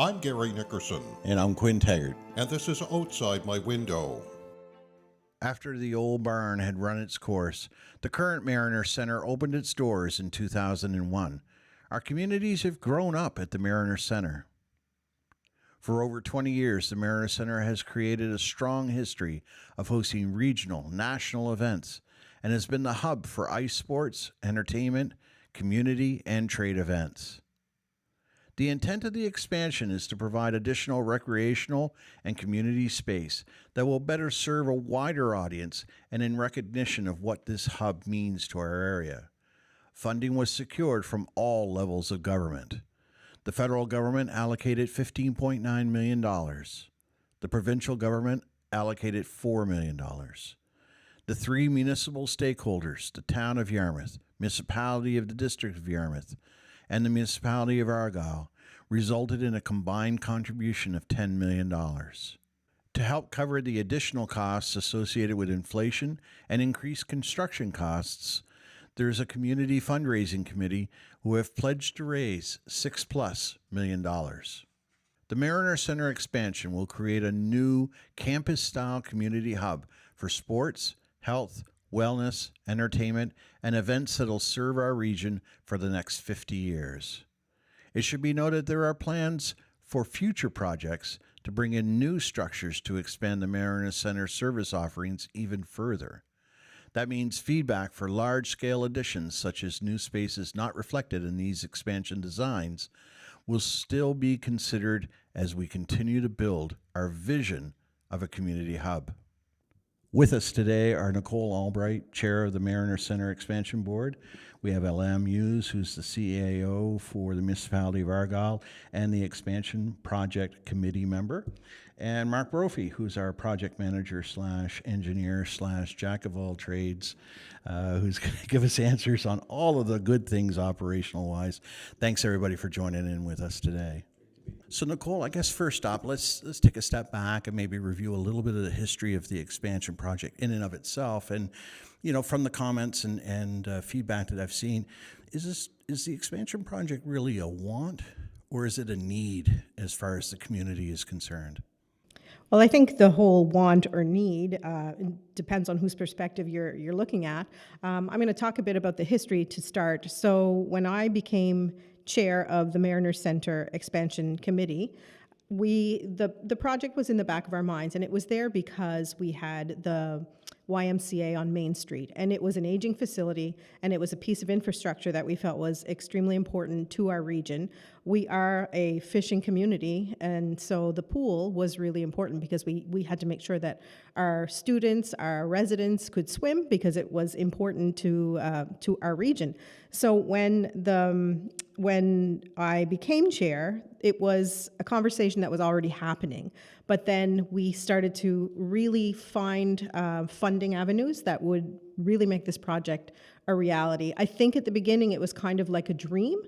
I'm Gary Nickerson, And I'm Quinn Taggart. and this is Outside My Window. After the old barn had run its course, the current Mariner Center opened its doors in 2001. Our communities have grown up at the Mariner Center. For over 20 years, the Mariner Center has created a strong history of hosting regional, national events and has been the hub for ice sports, entertainment, community, and trade events. The intent of the expansion is to provide additional recreational and community space that will better serve a wider audience and in recognition of what this hub means to our area. Funding was secured from all levels of government. The federal government allocated $15.9 million. The provincial government allocated $4 million. The three municipal stakeholders, the Town of Yarmouth, Municipality of the District of Yarmouth, and the Municipality of Argyll, resulted in a combined contribution of $10 million. To help cover the additional costs associated with inflation and increased construction costs, there is a community fundraising committee who have pledged to raise $6+ million. The Mariner Center expansion will create a new campus-style community hub for sports, health, wellness, entertainment, and events that will serve our region for the next 50 years. It should be noted there are plans for future projects to bring in new structures to expand the Mariner Center service offerings even further. That means feedback for large-scale additions, such as new spaces not reflected in these expansion designs, will still be considered as we continue to build our vision of a community hub. With us today are Nicole Albright, Chair of the Mariner Center Expansion Board. We have Elam Hughes, who's the CAO for the Municipality of Argyll and the Expansion Project Committee member, and Mark Brophy, who's our project manager / engineer / jack of all trades, who's going to give us answers on all of the good things operational-wise. Thanks, everybody, for joining in with us today. So, Nicole, I guess first up, let's take a step back and maybe review a little bit of the history of the expansion project in and of itself. And, you know, from the comments and feedback that I've seen, is the expansion project really a want or is it a need as far as the community is concerned? Well, I think the whole want or need depends on whose perspective you're looking at. I'm going to talk a bit about the history to start. So when I became chair of the Mariner Center Expansion Committee, the project was in the back of our minds, and it was there because we had the YMCA on Main Street, and it was an aging facility, and it was a piece of infrastructure that we felt was extremely important to our region. We are a fishing community, and so the pool was really important because we had to make sure that our students, our residents could swim because it was important to our region. So when I became chair, it was a conversation that was already happening. But then we started to really find funding avenues that would really make this project a reality. I think at the beginning it was kind of like a dream,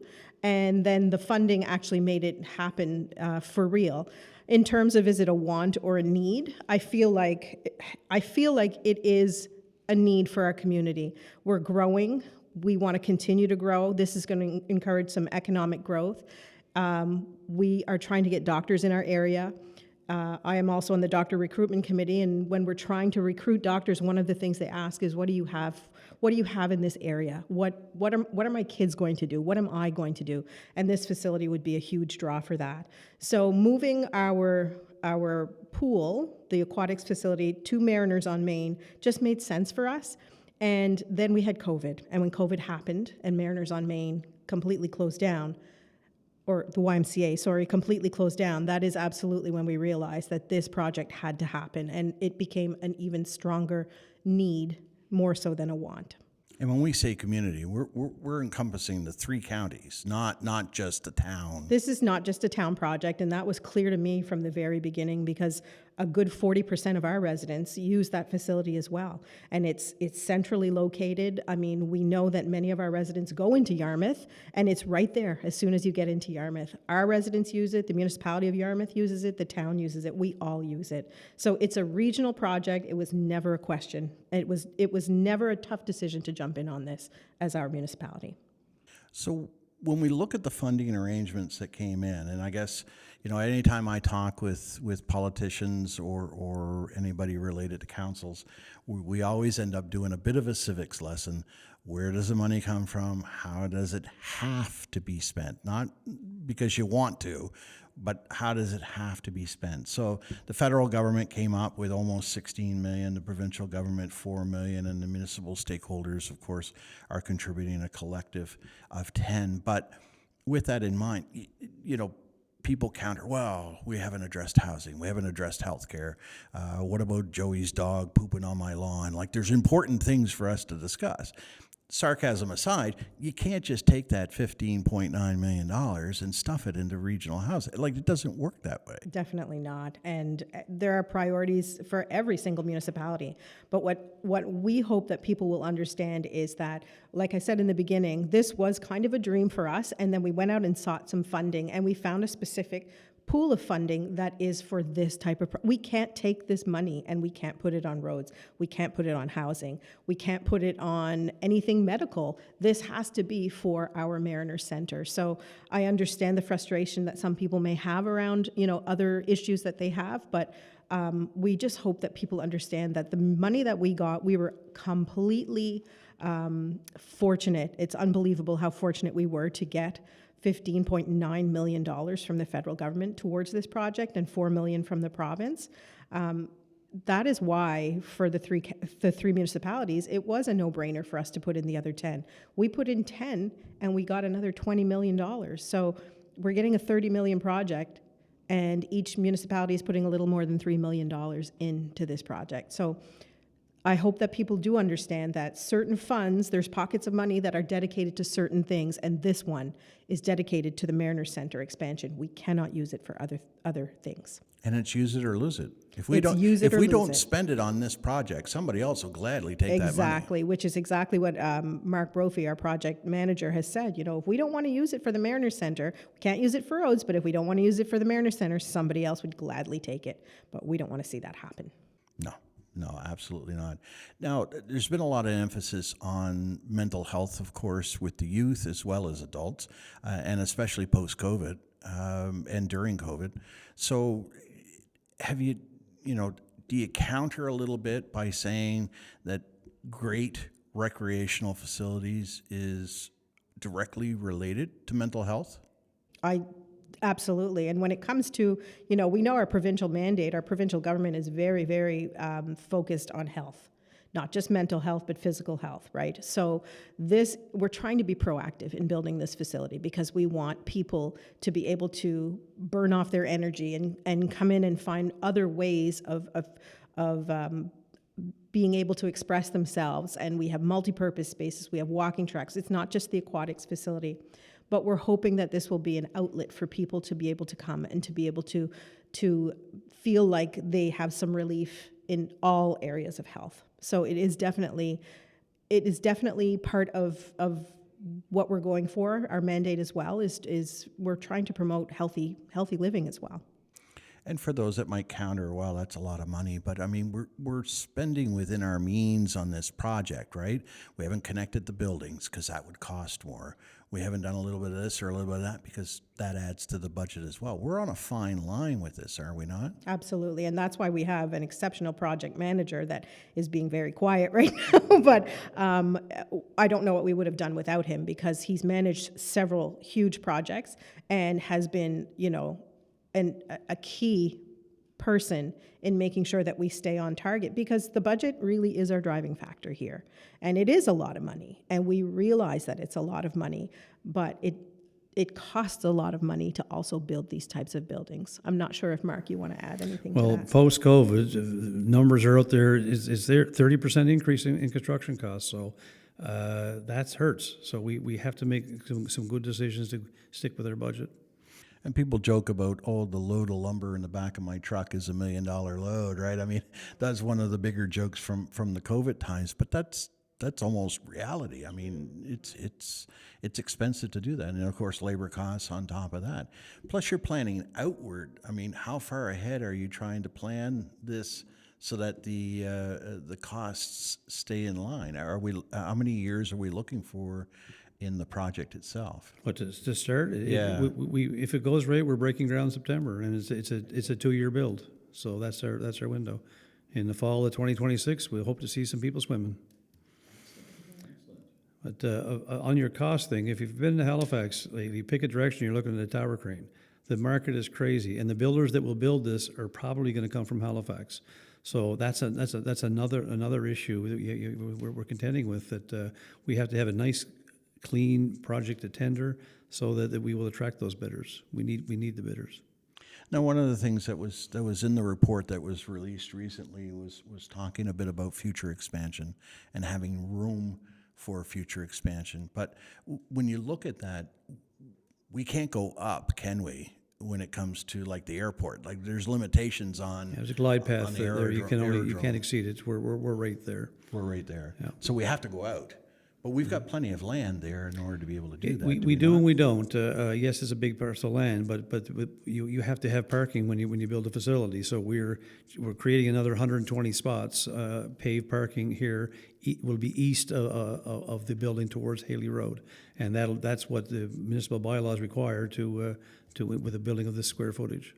and then the funding actually made it happen for real. In terms of is it a want or a need, I feel like it is a need for our community. We're growing. We want to continue to grow. This is going to encourage some economic growth. We are trying to get doctors in our area. I am also on the doctor recruitment committee, and when we're trying to recruit doctors, one of the things they ask is, what do you have? What do you have in this area? What are my kids going to do? What am I going to do? And this facility would be a huge draw for that. So moving our pool, the aquatics facility, to Mariners on Main just made sense for us. And then we had COVID, and when COVID happened and Mariners on Main completely closed down, or the YMCA, sorry, completely closed down, that is absolutely when we realized that this project had to happen, and it became an even stronger need, more so than a want. And when we say community, we're encompassing the three counties, not just a town. This is not just a town project, and that was clear to me from the very beginning because a good 40% of our residents use that facility as well. And it's centrally located. I mean, we know that many of our residents go into Yarmouth, and it's right there as soon as you get into Yarmouth. Our residents use it, the municipality of Yarmouth uses it, the town uses it, we all use it. So it's a regional project. It was never a question. It was never a tough decision to jump in on this as our municipality. So when we look at the funding arrangements that came in, and I guess, anytime I talk with politicians or anybody related to councils, we always end up doing a bit of a civics lesson. Where does the money come from? How does it have to be spent? Not because you want to, but how does it have to be spent? So the federal government came up with almost 16 million, the provincial government 4 million, and the municipal stakeholders, of course, are contributing a collective of 10. But with that in mind, people counter, well, we haven't addressed housing, we haven't addressed healthcare. What about Joey's dog pooping on my lawn? Like, there's important things for us to discuss. Sarcasm aside, you can't just take that $15.9 million and stuff it into regional housing. Like, it doesn't work that way. Definitely not. And there are priorities for every single municipality. But what we hope that people will understand is that, like I said in the beginning, this was kind of a dream for us. And then we went out and sought some funding, and we found a specific pool of funding that is for this type of, we can't take this money and we can't put it on roads. We can't put it on housing. We can't put it on anything medical. This has to be for our Mariner Centre. So I understand the frustration that some people may have around, other issues that they have, but we just hope that people understand that the money that we got, we were completely fortunate. It's unbelievable how fortunate we were to get $15.9 million from the federal government towards this project and $4 million from the province. That is why for the three municipalities, it was a no-brainer for us to put in the other 10. We put in 10 and we got another $20 million. So we're getting a $30 million project, and each municipality is putting a little more than $3 million into this project. So I hope that people do understand that certain funds, there's pockets of money that are dedicated to certain things, and this one is dedicated to the Mariner Centre expansion. We cannot use it for other things. And it's use it or lose it. If we It's don't, use it if or we lose don't it. spend it on this project, somebody else will gladly take that money. Exactly, which is exactly what Mark Brophy, our project manager, has said. If we don't want to use it for the Mariner Centre, we can't use it for roads, but if we don't want to use it for the Mariner Centre, somebody else would gladly take it. But we don't want to see that happen. No, absolutely not. Now, there's been a lot of emphasis on mental health, of course, with the youth as well as adults, and especially post-COVID and during COVID. So have you, do you counter a little bit by saying that great recreational facilities is directly related to mental health? Absolutely. And when it comes to, we know our provincial mandate, our provincial government is very, very focused on health, not just mental health, but physical health, right? So we're trying to be proactive in building this facility because we want people to be able to burn off their energy and come in and find other ways of being able to express themselves. And we have multi-purpose spaces, we have walking tracks. It's not just the aquatics facility. But we're hoping that this will be an outlet for people to be able to come and to be able to feel like they have some relief in all areas of health. So it is definitely part of what we're going for. Our mandate as well is we're trying to promote healthy living as well. And for those that might counter, well, that's a lot of money, but I mean, we're spending within our means on this project, right? We haven't connected the buildings because that would cost more. We haven't done a little bit of this or a little bit of that because that adds to the budget as well. We're on a fine line with this, are we not? Absolutely, and that's why we have an exceptional project manager that is being very quiet right now, but I don't know what we would have done without him because he's managed several huge projects and has been, a key person in making sure that we stay on target because the budget really is our driving factor here. And it is a lot of money, and we realize that it's a lot of money, but it costs a lot of money to also build these types of buildings. I'm not sure if, Mark, you want to add anything to that? Well, post-COVID, numbers are out there. Is there 30% increase in construction costs? So that hurts. So we have to make some good decisions to stick with our budget. And people joke about, the load of lumber in the back of my truck is $1 million load, right? I mean, that's one of the bigger jokes from the COVID times, but that's almost reality. I mean, it's expensive to do that. And of course, labor costs on top of that. Plus you're planning outward. I mean, how far ahead are you trying to plan this so that the costs stay in line? How many years are we looking for in the project itself? But to start, Yeah. we if it goes right, we're breaking ground in September, and it's a 2-year build. So that's our window. In the fall of 2026, we hope to see some people swimming. But on your cost thing, if you've been to Halifax lately, pick a direction, you're looking at a tower crane. The market is crazy, and the builders that will build this are probably going to come from Halifax. So that's another issue that we're contending with, that we have to have a nice, clean project to tender so that we will attract those bidders. We need the bidders. Now, one of the things that was in the report that was released recently was talking a bit about future expansion and having room for future expansion. But when you look at that, we can't go up, can we? When it comes to like the airport, like there's limitations on. There's a glide on path the there. You aerodrome. can't exceed it. We're right there. We're right there. Yeah. So we have to go out, but we've got plenty of land there in order to be able to do that. We do and we don't. Yes, it's a big parcel of land, but you have to have parking when you build a facility. So we're creating another 120 spots, paved parking here. Will be east of the building towards Haley Road, and that's what the municipal bylaws require to with a building of this square footage.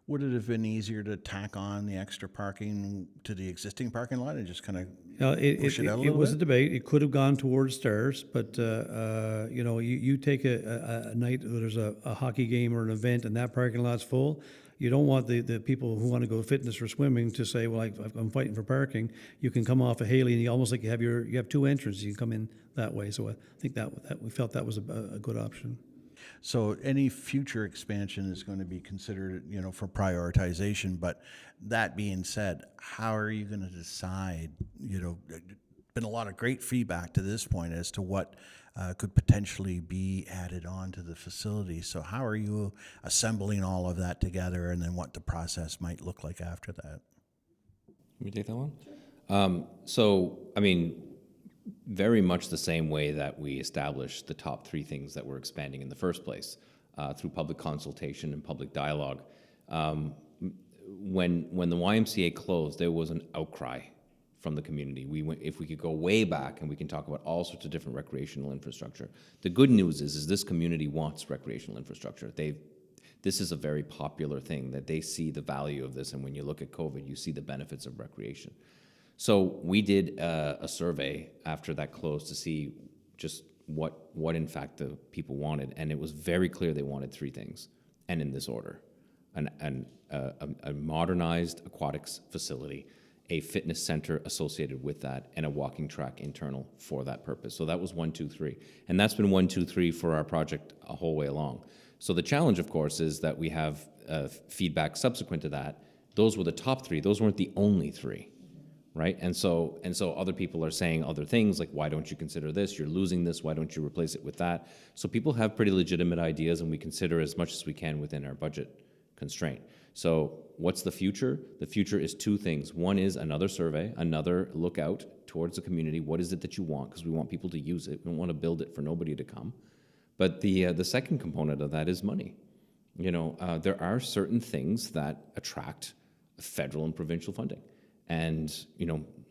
Would it have been easier to tack on the extra parking to the existing parking lot and just kind of push it out a It little was a bit? debate. It could have gone towards Stars, but you take a night where there's a hockey game or an event and that parking lot's full. You don't want the people who want to go fitness or swimming to say, well, I'm fighting for parking. You can come off of Haley and you almost like you have two entrances. You can come in that way. So I think that we felt that was a good option. So any future expansion is going to be considered, for prioritization. But that being said, how are you going to decide? Been a lot of great feedback to this point as to what could potentially be added on to the facility. So how are you assembling all of that together, and then what the process might look like after that? Let me take that one. Very much the same way that we established the top 3 things that we're expanding in the first place, through public consultation and public dialogue. When the YMCA closed, there was an outcry from the community. If we could go way back, and we can talk about all sorts of different recreational infrastructure. The good news is this community wants recreational infrastructure. This is a very popular thing, that they see the value of this, and when you look at COVID, you see the benefits of recreation. So we did a survey after that closed to see just what in fact the people wanted, and it was very clear they wanted 3 things, and in this order: a modernized aquatics facility, a fitness center associated with that, and a walking track internal for that purpose. So that was 1, 2, 3, and that's been 1, 2, 3 for our project a whole way along. So the challenge, of course, is that we have feedback subsequent to that. Those were the top 3. Those weren't the only 3. Right? And so other people are saying other things like, why don't you consider this? You're losing this. Why don't you replace it with that? So people have pretty legitimate ideas, and we consider as much as we can within our budget constraint. So what's the future? The future is 2 things. One is another survey, another look out towards the community. What is it that you want? Because we want people to use it. We don't want to build it for nobody to come. But the second component of that is money. There are certain things that attract federal and provincial funding. And,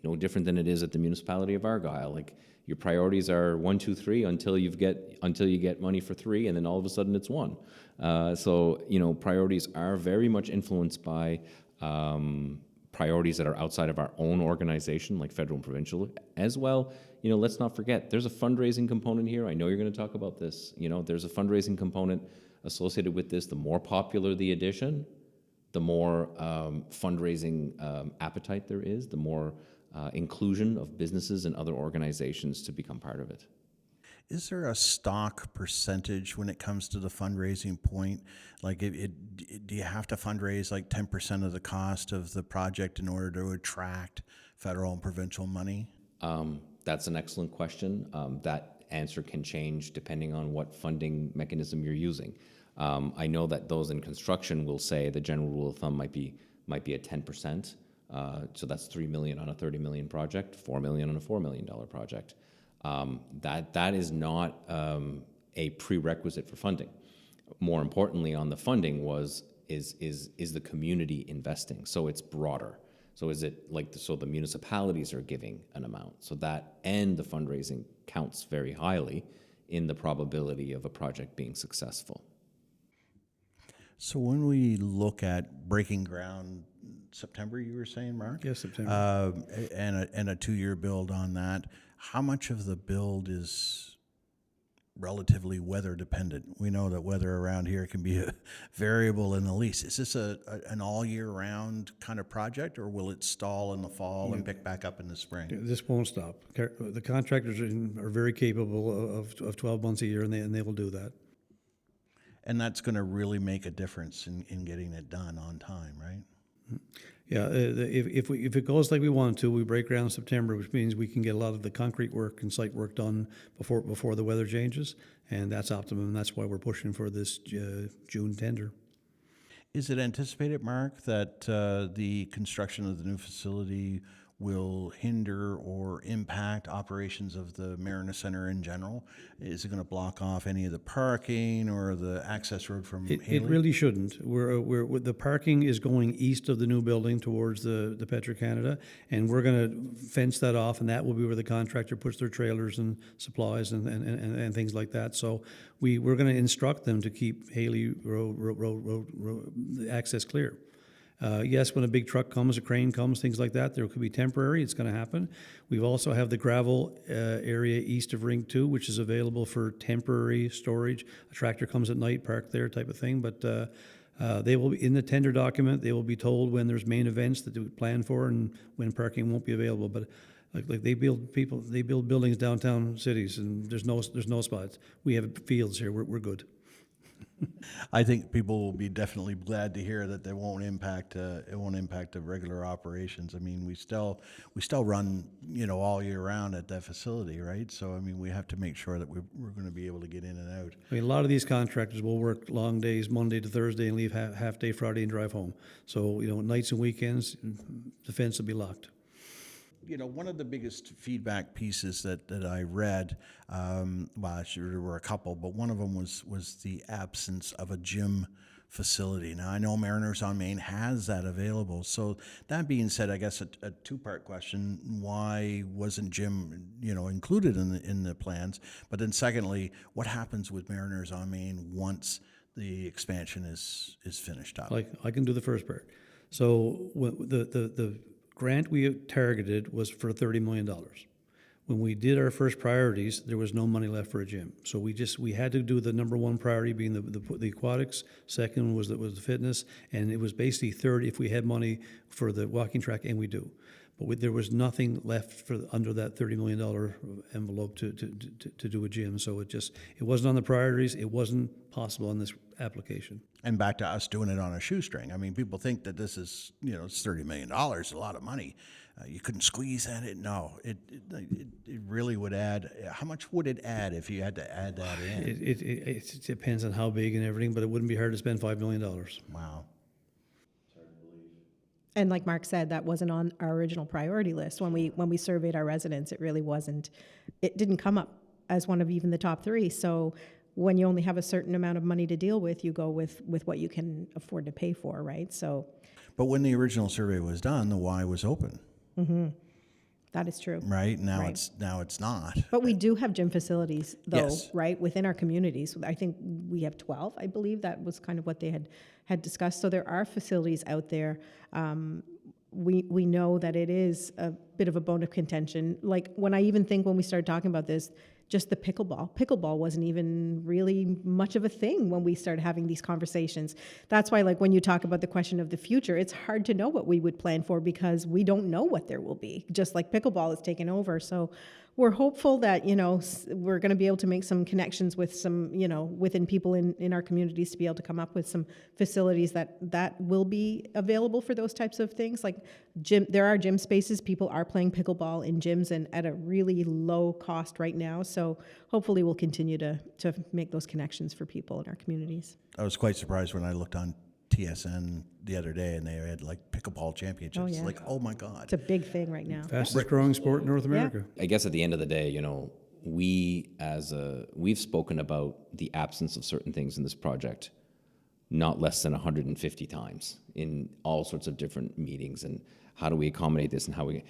no different than it is at the municipality of Argyle. Like, your priorities are 1, 2, 3 until you get money for 3, and then all of a sudden it's 1. So priorities are very much influenced by priorities that are outside of our own organization, like federal and provincial as well. Let's not forget, there's a fundraising component here. I know you're going to talk about this. There's a fundraising component associated with this. The more popular the edition, the more fundraising appetite there is, the more inclusion of businesses and other organizations to become part of it. Is there a stock percentage when it comes to the fundraising point? Like, do you have to fundraise like 10% of the cost of the project in order to attract federal and provincial money? That's an excellent question. That answer can change depending on what funding mechanism you're using. I know that those in construction will say the general rule of thumb might be at 10%. So that's $3 million on a $30 million project, $4 million on a $4 million project. That is not a prerequisite for funding. More importantly, on the funding is the community investing. So it's broader. So is it like, so the municipalities are giving an amount, so that and the fundraising counts very highly in the probability of a project being successful. So when we look at breaking ground, September, you were saying, Mark? Yes, September. And a 2-year build on that, how much of the build is relatively weather dependent? We know that weather around here can be a variable in the least. Is this an all year round kind of project, or will it stall in the fall and pick back up in the spring? This won't stop. The contractors are very capable of 12 months a year, and they will do that. And that's going to really make a difference in getting it done on time, right? Yeah, if it goes like we want to, we break ground in September, which means we can get a lot of the concrete work and site work done before the weather changes, and that's optimum. That's why we're pushing for this June tender. Is it anticipated, Mark, that the construction of the new facility will hinder or impact operations of the Mariner Center in general? Is it going to block off any of the parking or the access road from Haley? It really shouldn't. The parking is going east of the new building towards the Petro-Canada, and we're going to fence that off, and that will be where the contractor puts their trailers and supplies and things like that. So we're going to instruct them to keep Haley road access clear. Yes, when a big truck comes, a crane comes, things like that, there could be temporary, it's going to happen. We also have the gravel area east of Ring 2, which is available for temporary storage. A tractor comes at night, parked there type of thing, but they will be in the tender document. They will be told when there's main events that they would plan for and when parking won't be available. But like they build buildings downtown cities, and there's no spots. We have fields here. We're good. I think people will be definitely glad to hear that it won't impact the regular operations. I mean, we still run, all year round at that facility, right? So I mean, we have to make sure that we're going to be able to get in and out. I mean, a lot of these contractors will work long days, Monday to Thursday, and leave half day Friday and drive home. So nights and weekends, the fence will be locked. One of the biggest feedback pieces that I read, sure there were a couple, but one of them was the absence of a gym facility. Now, I know Mariners on Main has that available. So that being said, I guess a two-part question: why wasn't gym, included in the plans? But then secondly, what happens with Mariners on Main once the expansion is finished up? Like, I can do the first part. So the grant we targeted was for $30 million. When we did our first priorities, there was no money left for a gym. So we had to do the number one priority being the aquatics. Second was the fitness, and it was basically third if we had money for the walking track, and we do. But there was nothing left under that $30 million envelope to do a gym. So it wasn't on the priorities. It wasn't possible on this application. And back to us doing it on a shoestring. I mean, people think that this is, it's $30 million, a lot of money. You couldn't squeeze at it. No, it really would add. How much would it add if you had to add that in? It depends on how big and everything, but it wouldn't be hard to spend $5 million. Wow. And like Mark said, that wasn't on our original priority list. When we surveyed our residents, it really wasn't. It didn't come up as one of even the top three. So when you only have a certain amount of money to deal with, you go with what you can afford to pay for, right? So. But when the original survey was done, the Y was open. Mm-hmm. That is true. Right now, Right. It's not. But we do have gym facilities, though, Yes. right, within our communities. I think we have 12, I believe. That was kind of what they had discussed. So there are facilities out there. We know that it is a bit of a bone of contention. Like when we started talking about this, just the pickleball wasn't even really much of a thing when we started having these conversations. That's why, like, when you talk about the question of the future, it's hard to know what we would plan for because we don't know what there will be, just like pickleball is taken over. So we're hopeful that, we're going to be able to make some connections with some, within people in our communities to be able to come up with some facilities that will be available for those types of things. Like there are gym spaces. People are playing pickleball in gyms and at a really low cost right now. So hopefully we'll continue to make those connections for people in our communities. I was quite surprised when I looked on TSN the other day and they had like pickleball championships. Oh, yeah. Like, oh my God. It's a big thing right now. Fastest growing sport in North America. I guess at the end of the day, we've spoken about the absence of certain things in this project not less than 150 times in all sorts of different meetings. And how do we accommodate this, and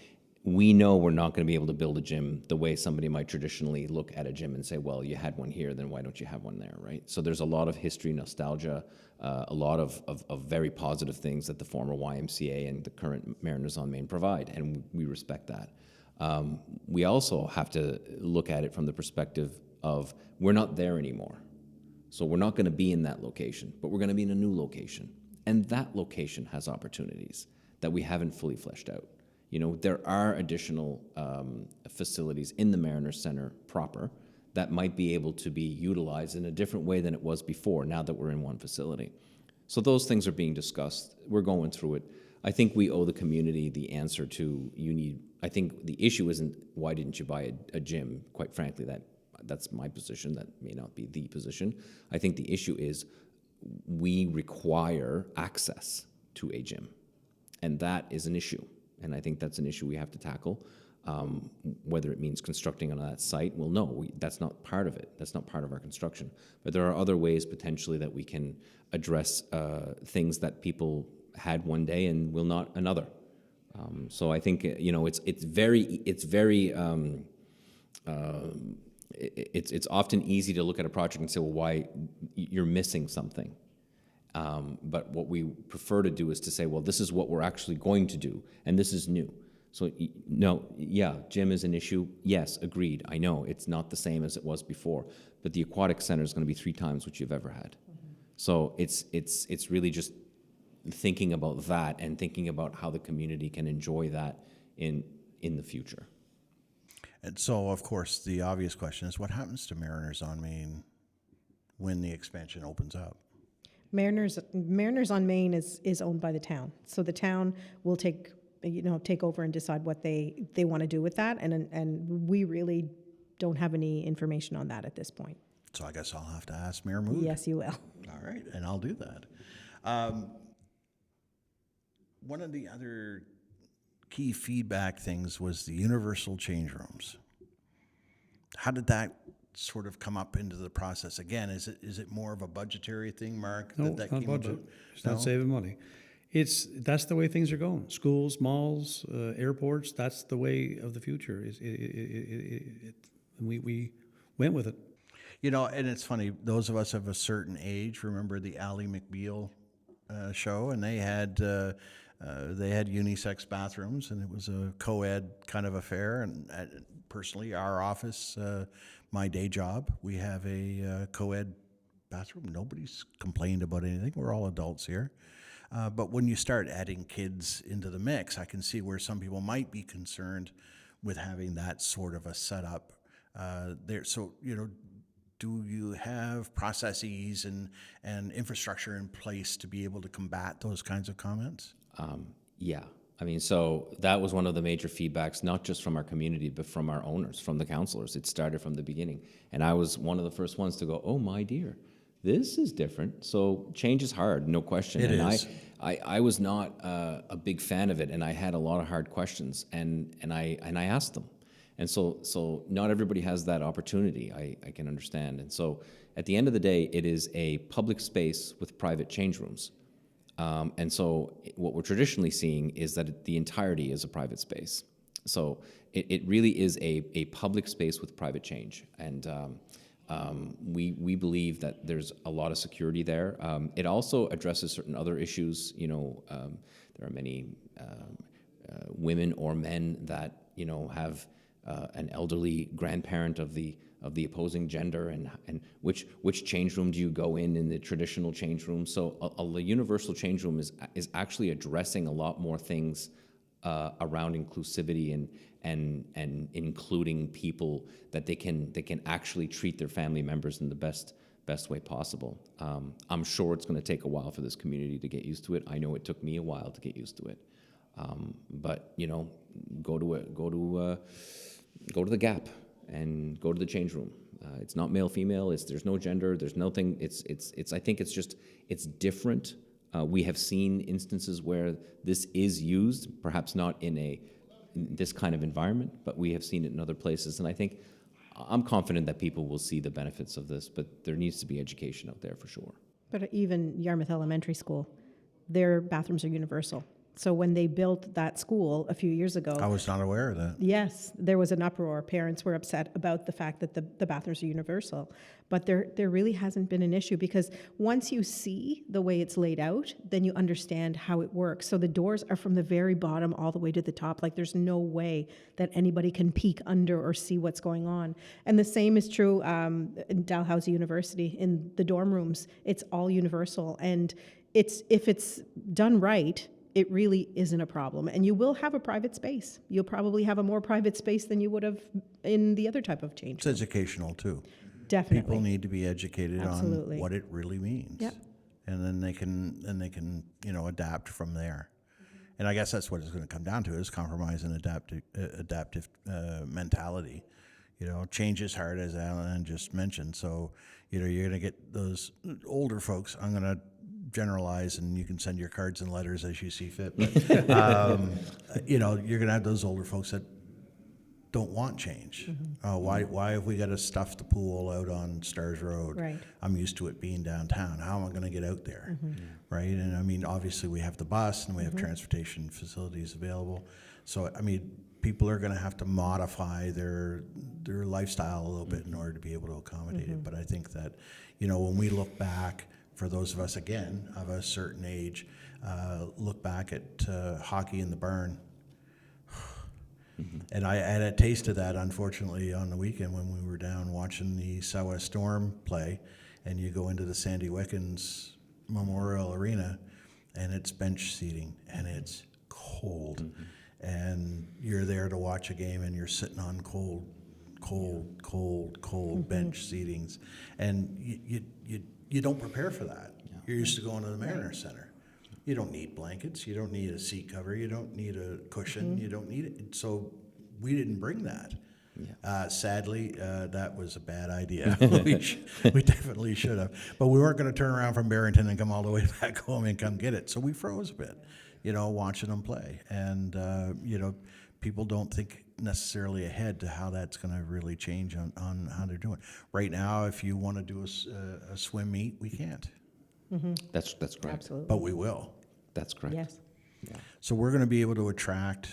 we know we're not going to be able to build a gym the way somebody might traditionally look at a gym and say, well, you had one here, then why don't you have one there, right? So there's a lot of history, nostalgia, a lot of very positive things that the former YMCA and the current Mariners on Main provide, and we respect that. We also have to look at it from the perspective of we're not there anymore. So we're not going to be in that location, but we're going to be in a new location. And that location has opportunities that we haven't fully fleshed out. You know, there are additional facilities in the Mariners Center proper that might be able to be utilized in a different way than it was before, now that we're in one facility. So those things are being discussed. We're going through it. I think we owe the community the answer to I think the issue isn't why didn't you buy a gym? Quite frankly, that's my position. That may not be the position. I think the issue is we require access to a gym, and that is an issue. And I think that's an issue we have to tackle. Whether it means constructing on that site, well, no, that's not part of it. That's not part of our construction. But there are other ways potentially that we can address things that people had one day and will not another. So I think it's often easy to look at a project and say, well, why you're missing something. But what we prefer to do is to say, well, this is what we're actually going to do, and this is new. So, no, yeah, gym is an issue. Yes, agreed. I know it's not the same as it was before, but the aquatic center is going to be 3 times what you've ever had. Mm-hmm. So it's really just thinking about that and thinking about how the community can enjoy that in the future. And so, of course, the obvious question is, what happens to Mariners on Main when the expansion opens up? Mariners on Main is owned by the town, so the town will take over and decide what they want to do with that, and we really don't have any information on that at this point. So I guess I'll have to ask Mayor Mood. Yes, you will. All right, and I'll do that. One of the other key feedback things was the universal change rooms. How did that sort of come up into the process? Again, is it more of a budgetary thing, Mark? No, that it's not came budget. about? It's not saving money. That's the way things are going. Schools, malls, airports. That's the way of the future. We went with it. You know, and it's funny. Those of us of a certain age remember the Ally McBeal show, and they had unisex bathrooms, and it was a co-ed kind of affair. And personally, our office, my day job, we have a co-ed bathroom. Nobody's complained about anything. We're all adults here. But when you start adding kids into the mix, I can see where some people might be concerned with having that sort of a setup there. So, do you have processes and infrastructure in place to be able to combat those kinds of comments? Yeah. I mean, so that was one of the major feedbacks, not just from our community, but from our owners, from the councillors. It started from the beginning. And I was one of the first ones to go, oh, my dear, this is different. So change is hard, no question. It is. I was not a big fan of it, and I had a lot of hard questions, and I asked them. And so not everybody has that opportunity, I can understand. And so at the end of the day, it is a public space with private change rooms. And so what we're traditionally seeing is that the entirety is a private space. So it really is a public space with private change. And we believe that there's a lot of security there. It also addresses certain other issues. There are many women or men that, have an elderly grandparent of the opposing gender, and which change room do you go in the traditional change room? So a universal change room is actually addressing a lot more things around inclusivity and including people that they can actually treat their family members in the best way possible. I'm sure it's going to take a while for this community to get used to it. I know it took me a while to get used to it. But go to the Gap and go to the change room. It's not male, female. There's no gender. There's nothing. I think it's different. We have seen instances where this is used, perhaps not in this kind of environment, but we have seen it in other places. And I'm confident that people will see the benefits of this, but there needs to be education out there for sure. But even Yarmouth Elementary School, their bathrooms are universal. So when they built that school a few years ago, I was not aware of that. yes, there was an uproar. Parents were upset about the fact that the bathrooms are universal. But there really hasn't been an issue, because once you see the way it's laid out, then you understand how it works. So the doors are from the very bottom all the way to the top. Like, there's no way that anybody can peek under or see what's going on. And the same is true in Dalhousie University, in the dorm rooms. It's all universal. And if it's done right, it really isn't a problem. And you will have a private space. You'll probably have a more private space than you would have in the other type of change. It's educational too. Definitely. People need to be educated Absolutely. on what it really means. Yep. And then they can adapt from there. And I guess that's what it's going to come down to, is compromise and adaptive mentality. Change is hard, as Alan just mentioned. So, you're going to get those older folks. I'm going to generalize, and you can send your cards and letters as you see fit. But, you're going to have those older folks that don't want change. Why have we got to stuff the pool out on Stars Road? Right. I'm used to it being downtown. How am I going to get out there? Right? And I mean, obviously we have the bus and we have transportation facilities available. So, I mean, people are going to have to modify their lifestyle a little bit in order to be able to accommodate it. But I think that, when we look back, for those of us, again, of a certain age, look back at hockey in the barn. And I had a taste of that, unfortunately, on the weekend when we were down watching the Southwest Storm play, and you go into the Sandy Wickens Memorial Arena, and it's bench seating, and it's cold. And you're there to watch a game, and you're sitting on cold bench seatings. And you don't prepare for that. You're used to going to the Mariner Center. You don't need blankets. You don't need a seat cover. You don't need a cushion. You don't need it. So we didn't bring that. Sadly, that was a bad idea. We definitely should have. But we weren't going to turn around from Barrington and come all the way back home and come get it. So we froze a bit, watching them play. And, people don't think necessarily ahead to how that's going to really change on how they're doing. Right now, if you want to do a swim meet, we can't. That's correct. Absolutely. But we will. That's correct. Yes. So we're going to be able to attract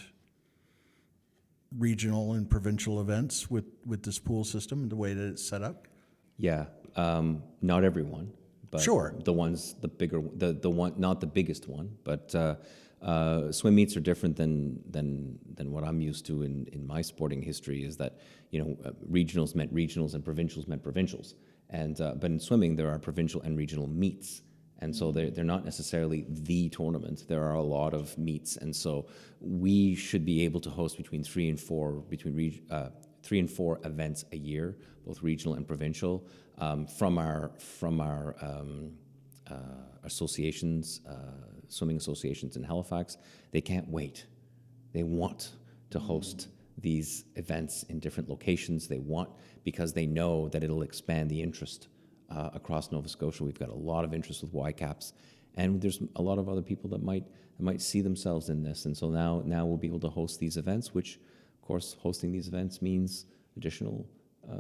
regional and provincial events with this pool system, the way that it's set up. Yeah, not everyone, but Sure. the ones, the bigger, the one, not the biggest one, but swim meets are different than what I'm used to in my sporting history. Is that regionals meant regionals and provincials meant provincials, and but in swimming there are provincial and regional meets. And so they're not necessarily the tournament. There are a lot of meets, and so we should be able to host between 3 and 4 events a year, both regional and provincial, from our associations, swimming associations in Halifax. They can't wait. They want to host these events in different locations. They want, because they know that it'll expand the interest across Nova Scotia. We've got a lot of interest with YCAPs, and there's a lot of other people that might see themselves in this. And so now we'll be able to host these events, which, of course, hosting these events means additional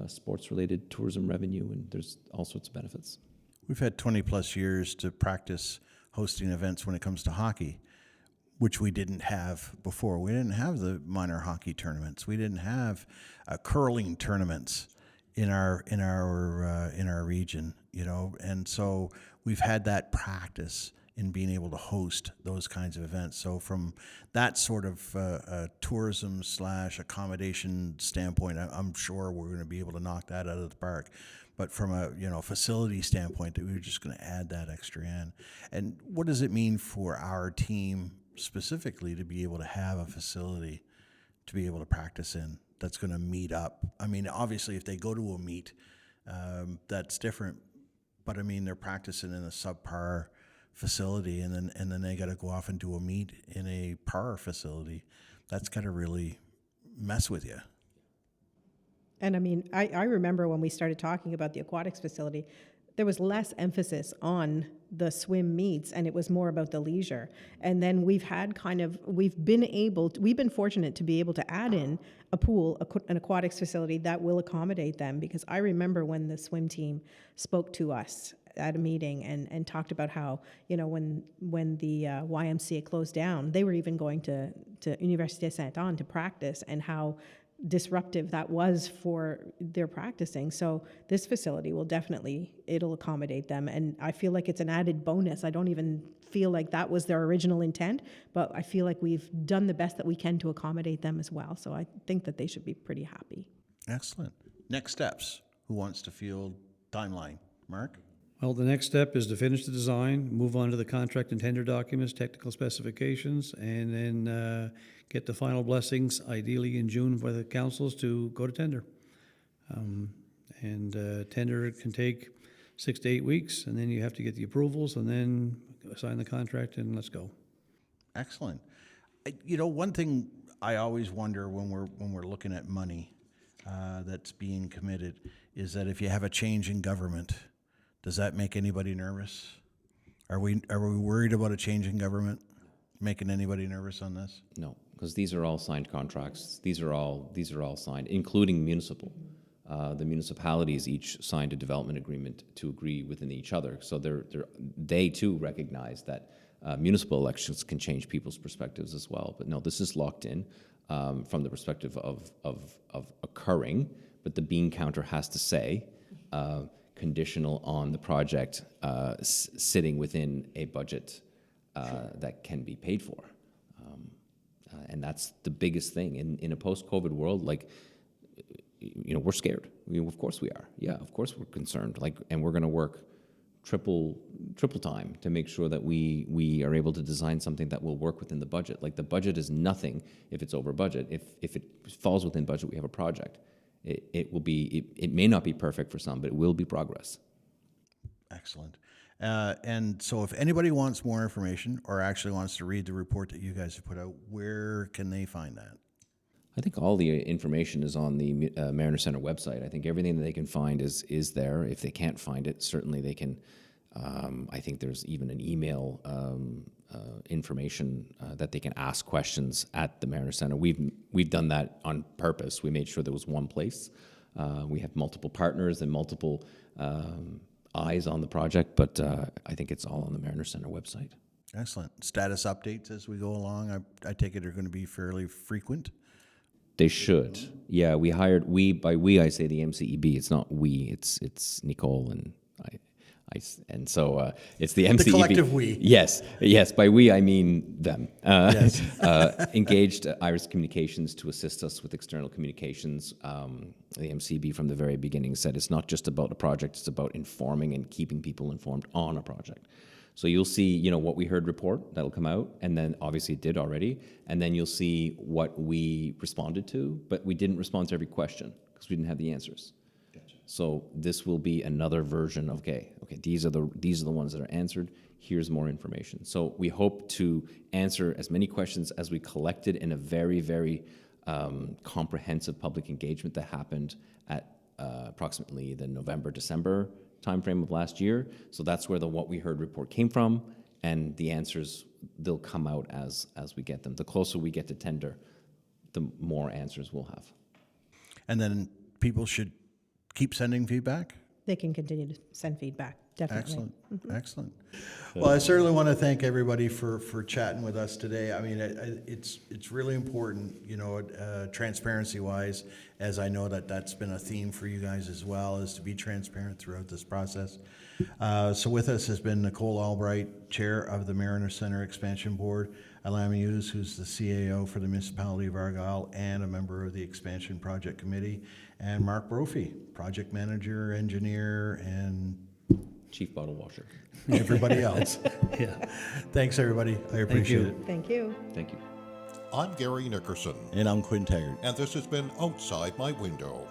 sports-related tourism revenue, and there's all sorts of benefits. We've had 20 plus years to practice hosting events when it comes to hockey, which we didn't have before. We didn't have the minor hockey tournaments. We didn't have curling tournaments in our region, and so we've had that practice in being able to host those kinds of events. So from that sort of tourism / accommodation standpoint, I'm sure we're going to be able to knock that out of the park. But from a facility standpoint, that we're just going to add that extra in. And what does it mean for our team specifically to be able to have a facility to be able to practice in that's going to meet up? I mean, obviously, if they go to a meet, that's different. But I mean, they're practicing in a subpar facility, and then they got to go off and do a meet in a par facility. That's got to really mess with you. And I mean, I remember when we started talking about the aquatics facility, there was less emphasis on the swim meets, and it was more about the leisure. And then we've been fortunate to be able to add in a pool, an aquatics facility that will accommodate them. Because I remember when the swim team spoke to us, at a meeting and talked about how, you know, when the YMCA closed down, they were even going to Université Sainte-Anne to practice, and how disruptive that was for their practicing. So this facility will definitely, it'll accommodate them. And I feel like it's an added bonus. I don't even feel like that was their original intent, but I feel like we've done the best that we can to accommodate them as well. So I think that they should be pretty happy. Excellent. Next steps. Who wants to field timeline? Mark? Well, the next step is to finish the design, move on to the contract and tender documents, technical specifications, and then get the final blessings, ideally in June, by the councils to go to tender. Tender can take 6 to 8 weeks, and then you have to get the approvals, and then sign the contract, and let's go. Excellent. You know, one thing I always wonder when we're looking at money that's being committed is that if you have a change in government, does that make anybody nervous? Are we worried about a change in government making anybody nervous on this? No, because these are all signed contracts. These are all signed, including municipal. The municipalities each signed a development agreement to agree within each other. So they too recognize that municipal elections can change people's perspectives as well. But no, this is locked in from the perspective of occurring. But the bean counter has to say conditional on the project sitting within a budget that can be paid for. And that's the biggest thing in a post-COVID world. Like, you know, we're scared. Of course we are. Yeah, of course we're concerned. Like, and we're going to work triple time to make sure that we are able to design something that will work within the budget. Like, the budget is nothing if it's over budget. If it falls within budget, we have a project. It will be. It may not be perfect for some, but it will be progress. Excellent. And so if anybody wants more information or actually wants to read the report that you guys have put out, where can they find that? I think all the information is on the Mariner Center website. I think everything that they can find is there. If they can't find it, certainly they can. I think there's even an email information that they can ask questions at the Mariner Center. We've done that on purpose. We made sure there was one place. We have multiple partners and multiple eyes on the project, but I think it's all on the Mariner Center website. Excellent. Status updates as we go along, I take it are going to be fairly frequent? They should. Yeah, by we I say the MCEB. It's not we. It's Nicole and I and so it's the MCEB. The collective we. Yes. By we I mean them. Yes. Engaged Iris Communications to assist us with external communications. The MCEB from the very beginning said it's not just about a project. It's about informing and keeping people informed on a project. So you'll see, what we heard report that'll come out, and then obviously it did already, and then you'll see what we responded to, but we didn't respond to every question because we didn't have the answers. Gotcha. So this will be another version of okay, these are the ones that are answered. Here's more information. So we hope to answer as many questions as we collected in a very, very comprehensive public engagement that happened at approximately the November-December timeframe of last year. So that's where the What We Heard report came from, and the answers, they'll come out as we get them. The closer we get to tender, the more answers we'll have. And then people should keep sending feedback? They can continue to send feedback, definitely. Excellent. Excellent. Well, I certainly want to thank everybody for chatting with us today. I mean, it's really important, transparency-wise, as I know that's been a theme for you guys as well, is to be transparent throughout this process. So with us has been Nicole Albright, Chair of the Mariner Center Expansion Board, Alain Hughes, who's the CAO for the Municipality of Argyle and a member of the Expansion Project Committee, and Mark Brophy, Project Manager, Engineer, and Chief Bottle Washer. everybody else. Yeah. Thanks, everybody. I appreciate you. it. Thank you. Thank you. I'm Gary Nickerson, And I'm Quinn Taggart. and this has been Outside My Window.